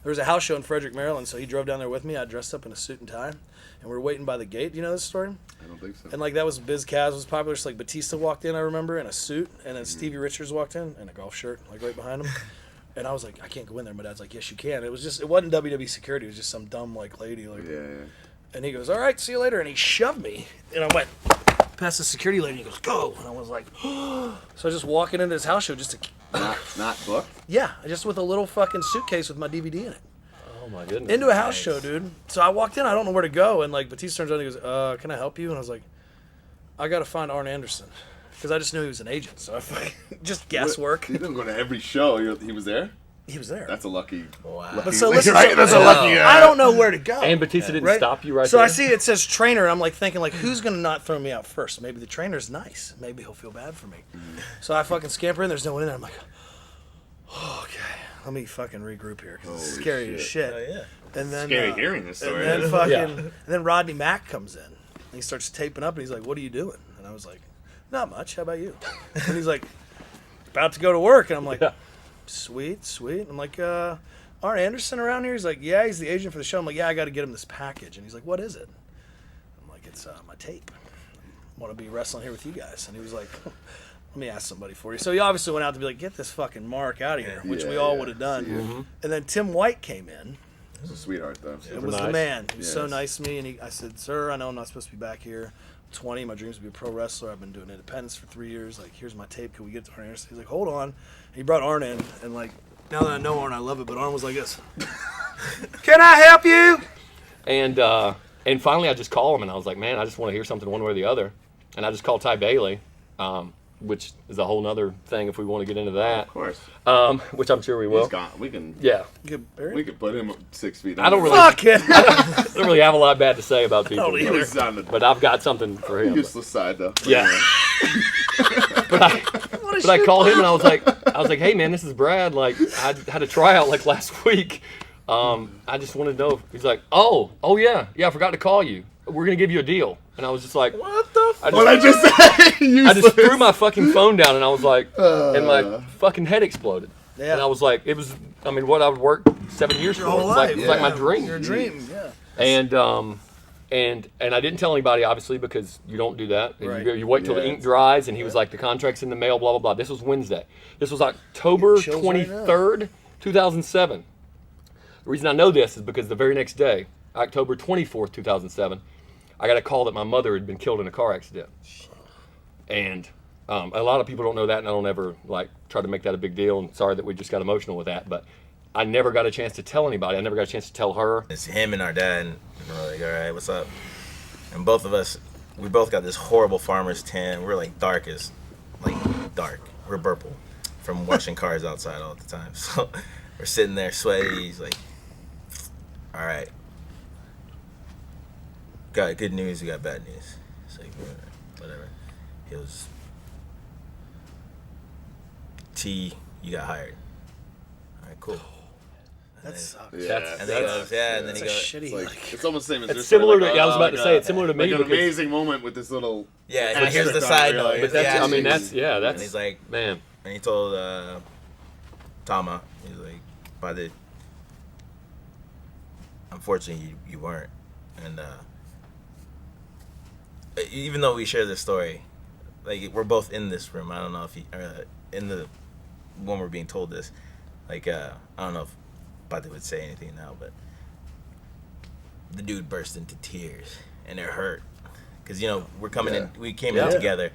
there was a house show in Frederick, Maryland, so he drove down there with me. I dressed up in a suit and tie, and we were waiting by the gate. Do you know this story? I don't think so. And like that was Biz Kaz was popular. So like Batista walked in, I remember, in a suit, and then Stevie Richards walked in a golf shirt, like right behind him. And I was like, I can't go in there. My dad's like, yes, you can. It wasn't WWE security. It was just some dumb like lady. Like, Yeah. And he goes, all right, see you later. And he shoved me, and I went past the security lady. And he goes, go. And I was like, so I was just walking into this house show just to. Not booked? Yeah, just with a little fucking suitcase with my DVD in it. Oh my goodness. Into a house show, dude. So I walked in. I don't know where to go, and like Batista turns around and he goes, can I help you? And I was like, I gotta find Arn Anderson. Because I just knew he was an agent, so I just guesswork. He didn't go to every show. He was there? He was there. That's a lucky. Wow. But so listen, That's a lucky. I don't know where to go. And Batista didn't stop you right so there? I see it says trainer, and I'm like thinking, like, who's gonna not throw me out first? Maybe the trainer's nice. Maybe he'll feel bad for me. So I fucking scamper in. There's no one in there. I'm like, oh, okay, let me fucking regroup here because it's scary as shit. Oh, yeah. And then Scary hearing this story. And then and then Rodney Mack comes in. And he starts taping up, and he's like, "What are you doing?" And I was like, "Not much. How about you?" And he's like, "About to go to work." And I'm like, "Sweet." And I'm like, "Arn Anderson around here?" He's like, "Yeah, he's the agent for the show." I'm like, "Yeah, I got to get him this package." And he's like, "What is it?" I'm like, "It's my tape. I want to be wrestling here with you guys." And he was like, let me ask somebody for you. So he obviously went out to be like, get this fucking Mark out of here, which we all would have done. And then Tim White came in. He's a sweetheart, though. It was the man. He was so nice to me. And I said, sir, I know I'm not supposed to be back here. I'm 20. My dreams to be a pro wrestler. I've been doing independence for 3 years. Like, here's my tape. Can we get to Arn Anderson? He's like, hold on. And he brought Arn in. And, like, now that I know Arn, I love it. But Arn was like this. Can I help you? And finally I just call him, and I was like, man, I just want to hear something one way or the other. And I just called Ty Bailey, which is a whole nother thing if we want to get into that. Of course. Which I'm sure we will. He's gone. We can put him 6 feet. I don't really. Fuck it. I don't really have a lot bad to say about people. don't either. But I've got something for him. Useless side, though. Yeah. But I called him and I was like, hey man, this is Brad. Like, I had a tryout like last week. I just wanted to know. He's like, oh yeah, I forgot to call you. We're gonna give you a deal. And I was just like, what the fuck? What I just said? I just threw my fucking phone down and I was like, and my fucking head exploded. Yeah. And I was like, it was, I mean, what I would work 7 years for. whole It was like my life. dream. Your dream, yeah. And I didn't tell anybody, obviously, because you don't do that. And Right. you wait till the ink dries, and he was like, the contract's in the mail, blah, blah, blah. This was Wednesday. This was October 23rd, 2007. The reason I know this is because the very next day, October 24th, 2007, I got a call that my mother had been killed in a car accident. And a lot of people don't know that, and I don't ever try to make that a big deal, and sorry that we just got emotional with that, but I never got a chance to tell anybody. I never got a chance to tell her. It's him and our dad, and we're like, all right, what's up? And both of us, we both got this horrible farmer's tan. We're dark. We're purple from washing cars outside all the time. So we're sitting there sweaty. He's like, all right, got good news, we got bad news. It's like, whatever. He goes, T, you got hired. All right, cool. That sucks. Yeah. And then he goes, and then he goes, Shitty. It's almost the same as It's this similar story, to, I was about to say, it's similar to me. Like an because, amazing moment with this little. yeah, and here's the side note. but that's, I mean, that's, And he's like, man. and he told Tama, he's like, unfortunately, you weren't. And even though we share this story, we're both in this room. I don't know if when we're being told this, I don't know if Bate would say anything now, but the dude burst into tears, and it hurt. Because, we're coming in, we came in together.